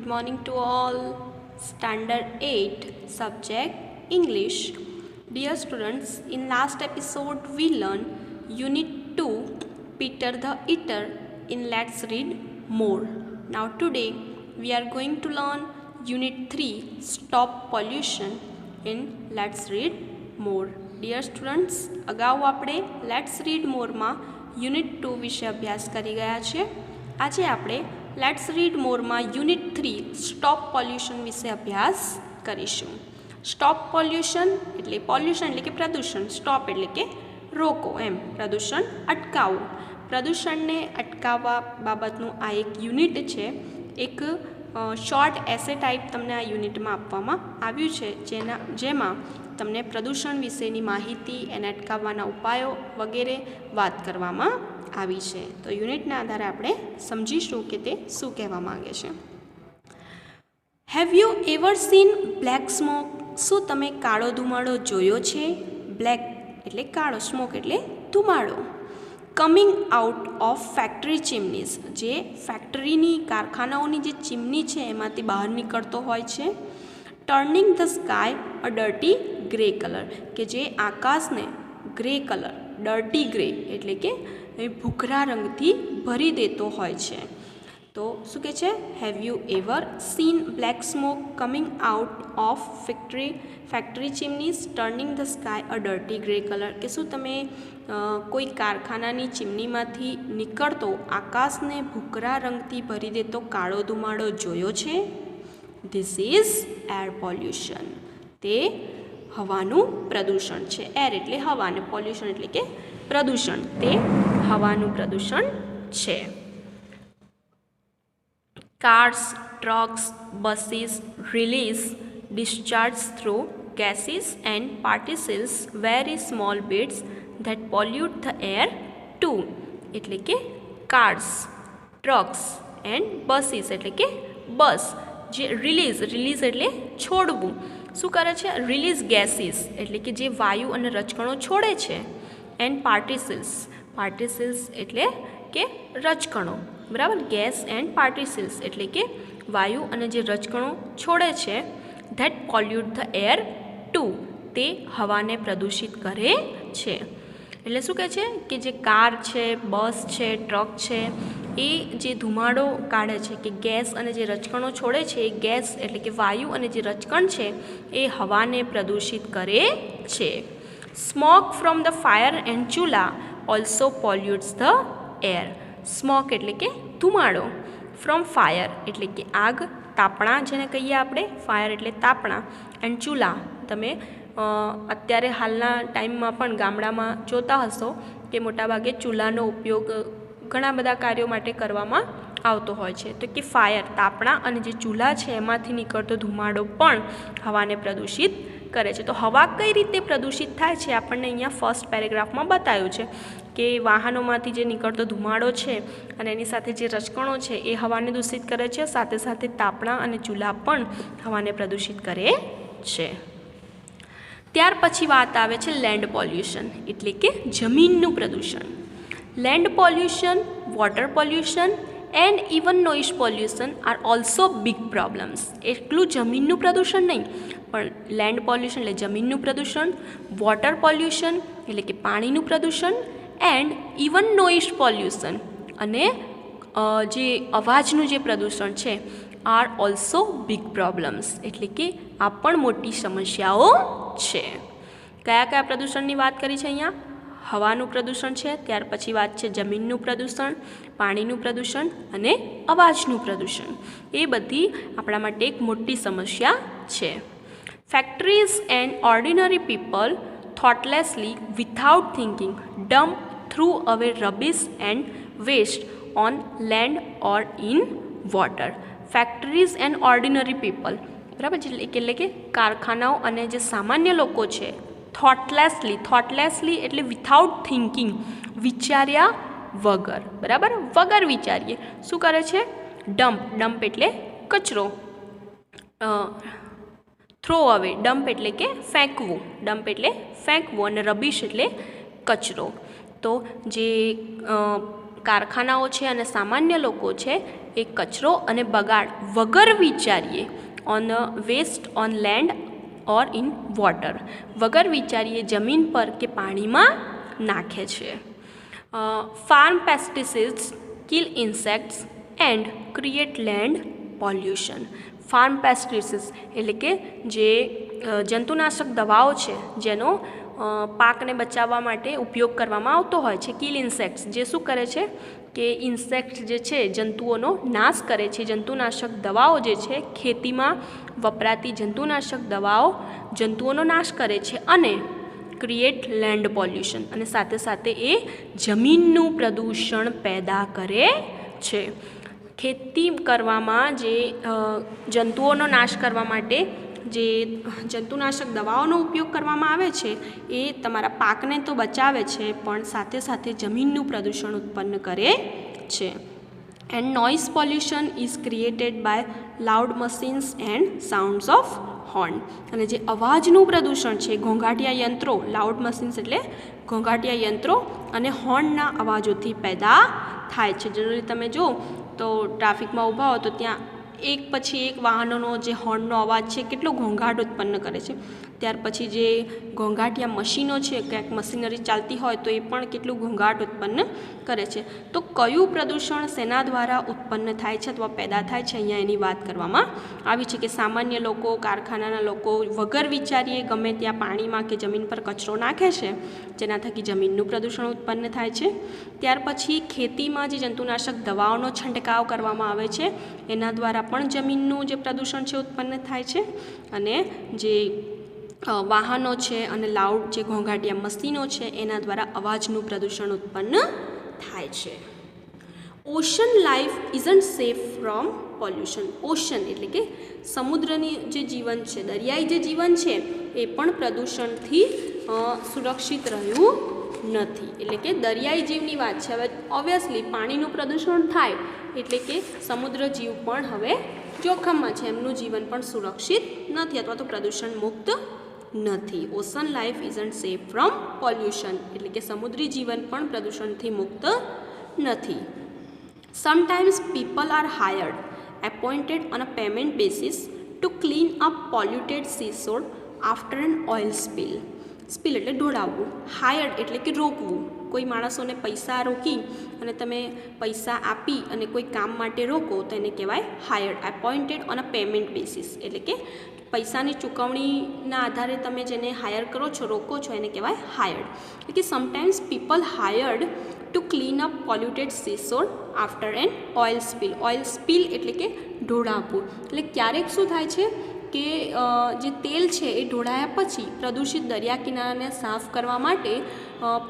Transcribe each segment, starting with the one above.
Good morning to all. Standard 8 subject English. Dear students, in last episode we learned Unit 2 Peter the Eater in Let's Read More. Now today we are going to learn Unit 3 Stop Pollution in Let's Read More. Dear students, અગાઉ આપણે Let's Read More માં Unit 2 વિશે અભ્યાસ કરી ગયા છે. આજે આપણે લેટ્સ રીડ મોરમાં યુનિટ 3 સ્ટોપ પોલ્યુશન વિશે અભ્યાસ કરીશું. સ્ટોપ પોલ્યુશન એટલે પ્રદૂષણ, સ્ટોપ એટલે કે રોકો, એમ પ્રદૂષણ અટકાવવું. પ્રદૂષણને અટકાવવા બાબતનું આ એક યુનિટ છે. એક શોર્ટ એસે ટાઈપ તમને આ યુનિટમાં આપવામાં આવ્યું છે, જેમાં તમને પ્રદૂષણ વિશેની માહિતી, એને અટકાવવાના ઉપાયો વગેરે વાત કરવામાં આવી છે. તો યુનિટના આધારે આપણે સમજીશું કે તે શું કહેવા માંગે છે. Have you ever seen black smoke? શું તમે કાળો ધુમાડો જોયો છે? બ્લેક એટલે કાળો, સ્મોક એટલે ધુમાડો. કમિંગ આઉટ ઓફ ફેક્ટરી ચીમનીઝ, જે ફેક્ટરીની, કારખાનાઓની જે ચીમની છે એમાંથી બહાર નીકળતો હોય છે. Turning the sky a dirty grey colour, કે જે આકાશને ગ્રે કલર, ડર્ટી ગ્રે એટલે કે એ ભૂખરા રંગથી ભરી દેતો હોય છે. તો શું કહે છે? Have you ever seen black smoke coming out of factory chimneys turning the sky a dirty grey colour, કે શું તમે કોઈ કારખાનાની ચીમનીમાંથી નીકળતો આકાશને ભૂખરા રંગથી ભરી દેતો કાળો ધુમાડો જોયો છે? This is air pollution. તે હવાનું પ્રદૂષણ છે. એર એટલે હવા અને પોલ્યુશન એટલે કે પ્રદૂષણ, તે હવાનું પ્રદૂષણ છે. Cars, trucks, buses release discharge through gases and particles very small bits that pollute the air too. એટલે કે કાર્સ, ટ્રક્સ એન્ડ બસીસ એટલે કે બસ, જે રિલીઝ એટલે છોડવું, શું કરે છે? રિલીઝ ગેસીસ એટલે કે જે વાયુ અને રજકણો છોડે છે. એન્ડ પાર્ટિસિલ્સ એટલે કે રજકણો, બરાબર. ગેસ એન્ડ પાર્ટિસિલ્સ એટલે કે વાયુ અને જે રજકણો છોડે છે. That pollute the air two, તે હવાને પ્રદૂષિત કરે છે. એટલે શું કહે છે કે જે કાર છે, બસ છે, ટ્રક છે, એ જે ધુમાડો કાઢે છે, કે ગેસ અને જે રજકણો છોડે છે, એ ગેસ એટલે કે વાયુ અને જે રજકણ છે એ હવાને પ્રદૂષિત કરે છે. Smoke from the fire and ચૂલા ઓલ્સો પોલ્યુટ્સ ધ એર. સ્મોક એટલે કે ધુમાડો. ફ્રોમ ફાયર એટલે કે આગ, તાપણા જેને કહીએ આપણે, ફાયર એટલે તાપણા. એન્ડ ચૂલા, તમે અત્યારે હાલના ટાઈમમાં પણ ગામડામાં જોતા હશો કે મોટાભાગે ચૂલાનો ઉપયોગ ઘણા બધા કાર્યો માટે કરવામાં આવતો હોય છે. તો કે ફાયર, તાપણા, અને જે ચૂલા છે એમાંથી નીકળતો ધુમાડો પણ હવાને પ્રદૂષિત કરે છે. તો હવા કઈ રીતે પ્રદૂષિત થાય છે આપણને અહીંયા ફર્સ્ટ પેરેગ્રાફમાં બતાવ્યું છે કે વાહનોમાંથી જે નીકળતો ધુમાડો છે અને એની સાથે જે રજકણો છે એ હવાને દૂષિત કરે છે. સાથે સાથે તાપણા અને ચૂલા પણ હવાને પ્રદૂષિત કરે છે. ત્યાર પછી વાત આવે છે લેન્ડ પોલ્યુશન એટલે કે જમીનનું પ્રદૂષણ. Land pollution, water pollution and even noise pollution are also big problems. એટલું જમીનનું પ્રદૂષણ નહીં, પણ લેન્ડ પોલ્યુશન એટલે જમીનનું પ્રદૂષણ, વોટર પોલ્યુશન એટલે કે પાણીનું પ્રદૂષણ, એન્ડ ઇવન નોઇઝ પોલ્યુશન અને જે અવાજનું જે પ્રદૂષણ છે આર ઓલ્સો બિગ પ્રોબ્લેમ્સ, એટલે કે આ પણ મોટી સમસ્યાઓ છે. કયા કયા પ્રદૂષણની વાત કરી છે અહીંયા? હવાનું પ્રદૂષણ છે, ત્યાર પછી વાત છે જમીનનું પ્રદૂષણ, પાણીનું પ્રદૂષણ અને અવાજનું પ્રદૂષણ. એ બધી આપણા માટે એક મોટી સમસ્યા છે. Factories and ordinary people thoughtlessly without thinking dump throw away rubbish and waste on land or in water. Factories and ordinary people, બરાબર, એટલે કે કારખાનાઓ અને જે સામાન્ય લોકો છે, થોટલેસલી એટલે વિથઆઉટ થિંકિંગ, વિચાર્યા વગર, બરાબર, વગર વિચારીએ શું કરે છે? ડમ્પ એટલે કચરો, થ્રો અવે, ડમ્પ એટલે કે ફેંકવું, અને રબીશ એટલે કચરો. તો જે કારખાનાઓ છે અને સામાન્ય લોકો છે એ કચરો અને બગાડ વગર વિચારીએ on waste on land or in water વગર વિચારીએ જમીન પર કે પાણીમાં નાખે છે. Farm pesticides kill insects and create land pollution. Farm pesticides એટલે કે જે જંતુનાશક દવાઓ છે જેનો પાકને બચાવવા માટે ઉપયોગ કરવામાં આવતો હોય છે. કિલ ઇન્સેક્ટ્સ જે શું કરે છે કે ઇન્સેક્ટ જે છે જંતુઓનો નાશ કરે છે. જંતુનાશક દવાઓ જે છે ખેતીમાં વપરાતી જંતુનાશક દવાઓ જંતુઓનો નાશ કરે છે અને ક્રિએટ લેન્ડ પોલ્યુશન અને સાથે સાથે એ જમીનનું પ્રદૂષણ પેદા કરે છે. ખેતી કરવામાં જે જંતુઓનો નાશ કરવા માટે જે જંતુનાશક દવાઓનો ઉપયોગ કરવામાં આવે છે એ તમારા પાકને તો બચાવે છે પણ સાથે સાથે જમીનનું પ્રદૂષણ ઉત્પન્ન કરે છે. And noise pollution is created by loud machines and sounds of horn. અને જે અવાજનું પ્રદૂષણ છે ઘોંઘાટિયા યંત્રો, લાઉડ મશીન્સ એટલે ઘોંઘાટિયા યંત્રો અને હોર્નના અવાજોથી પેદા થાય છે. જનરલી તમે જો તો ટ્રાફિકમાં ઊભા હો તો ત્યાં એક પછી એક વાહનોનો જે હોર્નનો અવાજ છે કેટલો ઘોંઘાટ ઉત્પન્ન કરે છે. ત્યાર પછી જે ઘોંઘાટિયા મશીનો છે ક્યાંક મશીનરી ચાલતી હોય તો એ પણ કેટલું ઘોંઘાટ ઉત્પન્ન કરે છે. તો કયું પ્રદૂષણ શેના દ્વારા ઉત્પન્ન થાય છે અથવા પેદા થાય છે અહીંયા એની વાત કરવામાં આવી છે કે સામાન્ય લોકો, કારખાનાના લોકો વગર વિચારીએ ગમે ત્યાં પાણીમાં કે જમીન પર કચરો નાખે છે જેના થકી જમીનનું પ્રદૂષણ ઉત્પન્ન થાય છે. ત્યાર પછી ખેતીમાં જે જંતુનાશક દવાઓનો છંટકાવ કરવામાં આવે છે એના દ્વારા પણ જમીનનું જે પ્રદૂષણ છે ઉત્પન્ન થાય છે. અને જે વાહનો છે અને લાઉડ જે ઘોંઘાટિયા મશીનો છે એના દ્વારા અવાજનું પ્રદૂષણ ઉત્પન્ન થાય છે. Ocean life isn't safe from pollution. Ocean એટલે કે સમુદ્રની જે જીવન છે, દરિયાઈ જે જીવન છે એ પણ પ્રદૂષણથી સુરક્ષિત રહ્યું નથી. એટલે કે દરિયાઈ જીવની વાત છે. હવે ઓબ્વિયસલી પાણીનું પ્રદૂષણ થાય એટલે કે સમુદ્ર જીવ પણ હવે જોખમમાં છે, એમનું જીવન પણ સુરક્ષિત નથી અથવા તો પ્રદૂષણ મુક્ત નથી. Ocean life isn't safe from pollution એટલે કે સમુદ્રી જીવન પણ પ્રદૂષણથી મુક્ત નથી. Sometimes people are hired appointed on a payment basis to clean up polluted seashore after an oil spill. Spill એટલે ઢોળાવવું, હાયર્ડ એટલે કે રોકવું. કોઈ માણસોને પૈસા રોકી અને તમે પૈસા આપી અને કોઈ કામ માટે રોકો તો એને કહેવાય hired. Appointed on a payment basis એટલે કે પૈસાની ચૂકવણીના આધારે તમે જેને હાયર કરો છો, રોકો છો એને કહેવાય હાયર્ડ. એટલે કે sometimes people hired to clean up polluted seashore after an oil spill. Oil spill એટલે કે ઢોળાવવું. એટલે ક્યારેક શું થાય છે કે જે તેલ છે એ ઢોળાયા પછી પ્રદૂષિત દરિયા કિનારાને સાફ કરવા માટે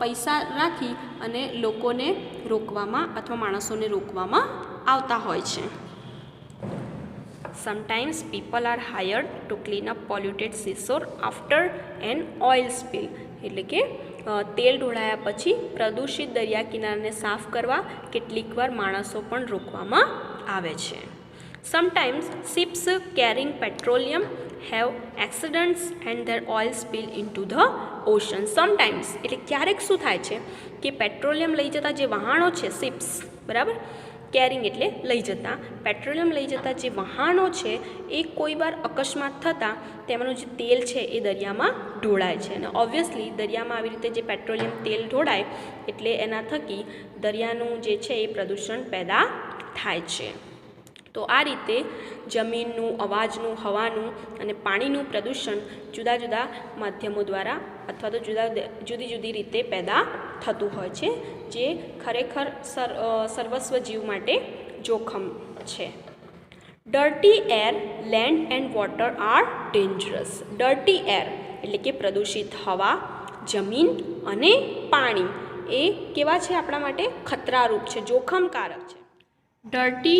પૈસા રાખી અને લોકોને રોકવામાં અથવા માણસોને રોકવામાં આવતા હોય છે. Sometimes people are hired to clean up polluted seashore after an oil spill એટલે કે તેલ ઢોળાયા પછી પ્રદૂષિત દરિયા કિનારાને સાફ કરવા કેટલીકવાર માણસો પણ રોકવામાં આવે છે. Sometimes ships carrying petroleum have accidents and their oil spill into the ocean. Sometimes એટલે ક્યારેક શું થાય છે કે પેટ્રોલિયમ લઈ જતા જે વહાણો છે, શિપ્સ, બરાબર, કેરિંગ એટલે લઈ જતા, પેટ્રોલિયમ લઈ જતા જે વહાણો છે એ કોઈ વાર અકસ્માત થતાં તેમાંનું જે તેલ છે એ દરિયામાં ઢોળાય છે. અને ઓબ્વિયસલી દરિયામાં આવી રીતે જે પેટ્રોલિયમ તેલ ઢોળાય એટલે એના થકી દરિયાનું જે છે એ પ્રદૂષણ પેદા થાય છે. તો આ રીતે જમીનનું, અવાજનું, હવાનું અને પાણીનું પ્રદૂષણ જુદા જુદા માધ્યમો દ્વારા અથવા તો જુદી જુદી રીતે પેદા થતું હોય છે જે ખરેખર સર્વસ્વ જીવ માટે જોખમ છે. Dirty air, land and water are dangerous. Dirty air એટલે કે પ્રદૂષિત હવા, જમીન અને પાણી એ કેવા છે આપણા માટે? ખતરારૂપ છે, જોખમકારક છે. Dirty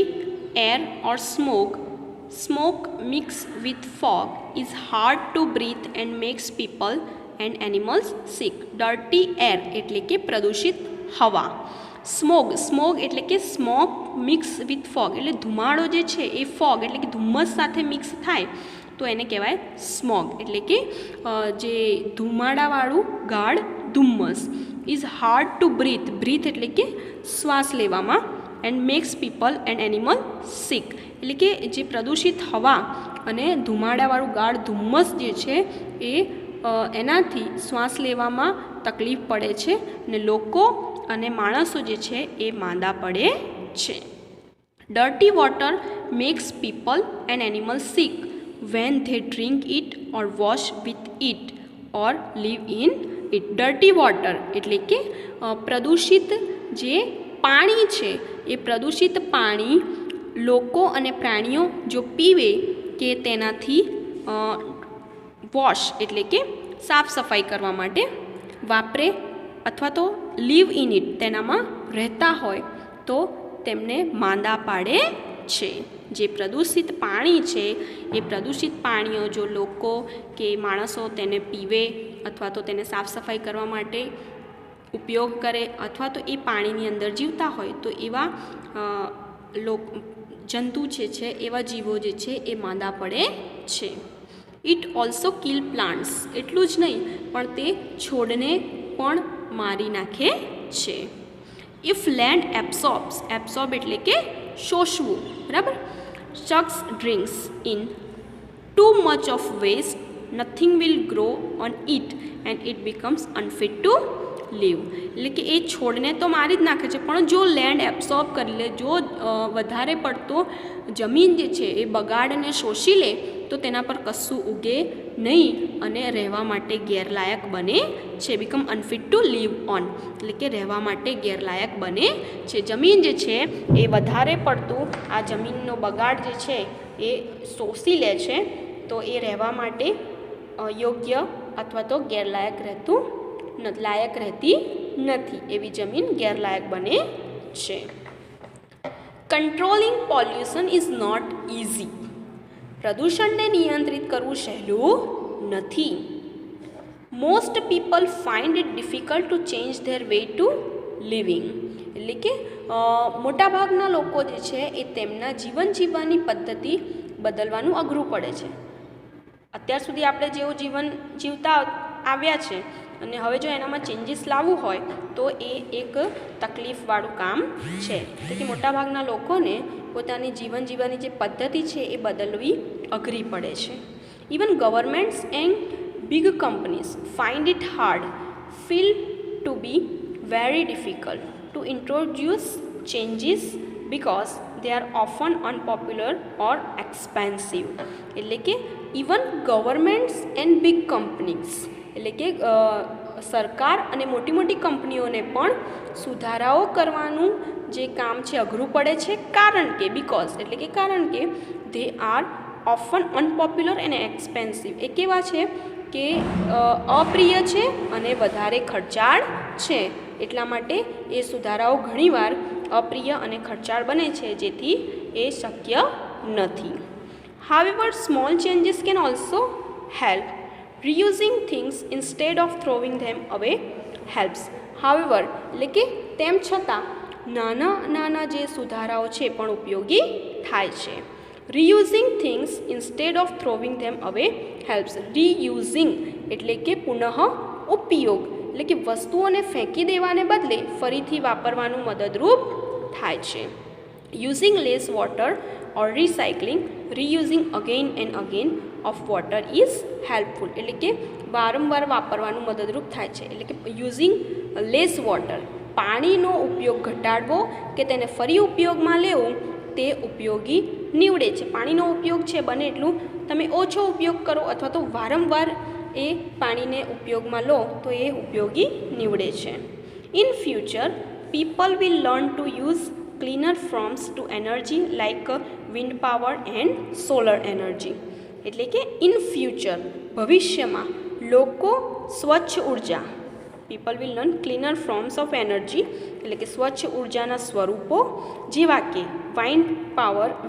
air or smoke mixed with fog is hard to breathe and makes people and animals sick. Dirty air એટલે કે પ્રદૂષિત હવા. સ્મોગ એટલે કે સ્મોક મિક્સ વિથ ફોગ એટલે ધુમાડો જે છે એ ફોગ એટલે કે ધુમ્મસ સાથે મિક્સ થાય તો એને કહેવાય સ્મોગ એટલે કે જે ધુમાડાવાળું ગાઢ ધુમ્મસ. Is hard to breathe. Breathe એટલે કે શ્વાસ લેવામાં. And makes people and animal sick. એટલે કે જે પ્રદૂષિત હવા અને ધુમાડાવાળું ગાઢ ધુમ્મસ જે છે એ એનાથી શ્વાસ લેવામાં તકલીફ પડે છે અને લોકો અને માણસો જે છે એ માંદા પડે છે. Dirty water makes people and animal sick when they drink it or wash with it or live in it. Dirty water એટલે કે પ્રદૂષિત જે પાણી છે એ પ્રદૂષિત પાણી લોકો અને પ્રાણીઓ જો પીવે કે તેનાથી વોશ એટલે કે સાફ સફાઈ કરવા માટે વાપરે અથવા તો લીવ ઇન ઇટ તેનામાં રહેતા હોય તો તેમને માંદા પાડે છે. જે પ્રદૂષિત પાણી છે એ પ્રદૂષિત પાણીઓ જો લોકો કે માણસો તેને પીવે અથવા તો તેને સાફ સફાઈ કરવા માટે ઉપયોગ કરે અથવા તો એ પાણીની અંદર જીવતા હોય તો એવા જંતુ છે એવા જીવો જે છે એ માંદા પડે છે. It also kill plants. એટલું જ નહીં પણ તે છોડને પણ મારી નાખે છે. If land એબ્સોર્બ્સ. એબ્સોર્બ એટલે કે શોષવું, બરાબર. sucks drinks in too much of waste, nothing will grow on it and it becomes unfit to live. એટલે કે એ છોડને તો મારી જ નાખે છે પણ જો લેન્ડ એબ્સોર્બ કરી લે, જો વધારે પડતો જમીન જે છે એ બગાડને શોષી લે તો તેના પર કશું ઉગે નહીં અને રહેવા માટે ગેરલાયક બને છે. Become unfit to live on એટલે કે રહેવા માટે ગેરલાયક બને છે. જમીન જે છે એ વધારે પડતું આ જમીનનો બગાડ જે છે એ શોષી લે છે તો એ રહેવા માટે યોગ્ય અથવા તો ગેરલાયક લાયક રહેતી નથી. એવી જમીન ગેરલાયક બને છે. Controlling pollution is not easy. પ્રદૂષણને નિયંત્રિત કરવું સહેલું નથી. Most people find it difficult to change their way to living. એટલે કે મોટાભાગના લોકો જે છે એ તેમના જીવન જીવવાની પદ્ધતિ બદલવાનું અઘરું પડે છે. અત્યાર સુધી આપણે જેવું જીવન જીવતા આવ્યા છે અને હવે જો એનામાં ચેન્જીસ લાવવું હોય તો એ એક તકલીફવાળું કામ છે. એટલે કે મોટાભાગના લોકોને પોતાની જીવન જીવવાની જે પદ્ધતિ છે એ બદલવી અઘરી પડે છે. Even governments and big companies find it hard feel to be very difficult to introduce changes because they are often unpopular or expensive. એટલે કે even governments and big companies એટલે કે સરકાર અને મોટી મોટી કંપનીઓને પણ સુધારાઓ કરવાનું જે કામ છે અઘરું પડે છે. કારણ કે એટલે કે કારણ કે દે આર ઓફન અનપોપ્યુલર અને એક્સપેન્સિવ. એ કેવા છે કે અપ્રિય છે અને વધારે ખર્ચાળ છે. એટલા માટે એ સુધારાઓ ઘણીવાર અપ્રિય અને ખર્ચાળ બને છે જેથી એ શક્ય નથી. However, small changes can also help. Reusing things instead of throwing them away helps. However, એટલે કે તેમ છતાં નાના જે સુધારાઓ છે પણ ઉપયોગી થાય છે. Reusing things instead of throwing them away helps. Reusing એટલે કે પુનઃ ઉપયોગ એટલે કે વસ્તુઓને ફેંકી દેવાને બદલે ફરીથી વાપરવાનું મદદરૂપ થાય છે. Using less water or recycling, reusing again and again of water is helpful. એટલે કે વારંવાર વાપરવાનું મદદરૂપ થાય છે. એટલે કે યુઝિંગ લેસ વોટર પાણીનો ઉપયોગ ઘટાડવો કે તેને ફરી ઉપયોગમાં લેવું તે ઉપયોગી નીવડે છે. પાણીનો ઉપયોગ છે બને એટલું તમે ઓછો ઉપયોગ કરો અથવા તો વારંવાર એ પાણીને ઉપયોગમાં લો તો એ ઉપયોગી નીવડે છે. In future people will learn to use cleaner forms two energy like wind power and solar energy. એટલે કે ઇન ફ્યુચર ભવિષ્યમાં લોકો સ્વચ્છ ઉર્જા people will learn cleaner forms of energy એટલે કે સ્વચ્છ ઉર્જાના સ્વરૂપો જેવા કે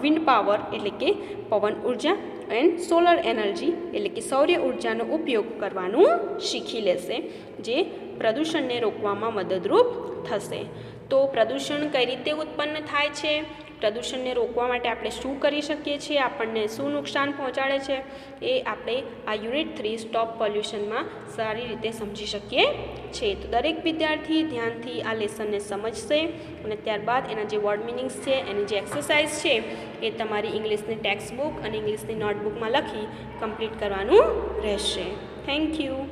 વિન્ડ પાવર એટલે કે પવન ઉર્જા એન્ડ સોલર એનર્જી એટલે કે સૌર ઉર્જાનો ઉપયોગ કરવાનું શીખી લેશે જે પ્રદૂષણને રોકવામાં મદદરૂપ થશે. તો પ્રદૂષણ કઈ રીતે ઉત્પન્ન થાય છે પ્રદૂષણને રોકવા માટે આપણે શું કરી શકીએ છીએ, આપણને શું નુકસાન પહોંચાડે છે, એ આપણે આ યુનિટ 3 સ્ટોપ પોલ્યુશનમાં સારી રીતે સમજી શકીએ છીએ. તો દરેક વિદ્યાર્થી ધ્યાનથી આ લેસનને સમજશે અને ત્યારબાદ એના જે વર્ડ મિનિંગ્સ છે, એની જે એક્સરસાઇઝ છે, એ તમારી ઇંગ્લિશની ટેક્સ્ટ બુક અને ઇંગ્લિશની નોટબુકમાં લખી કમ્પ્લીટ કરવાનું રહેશે. Thank you.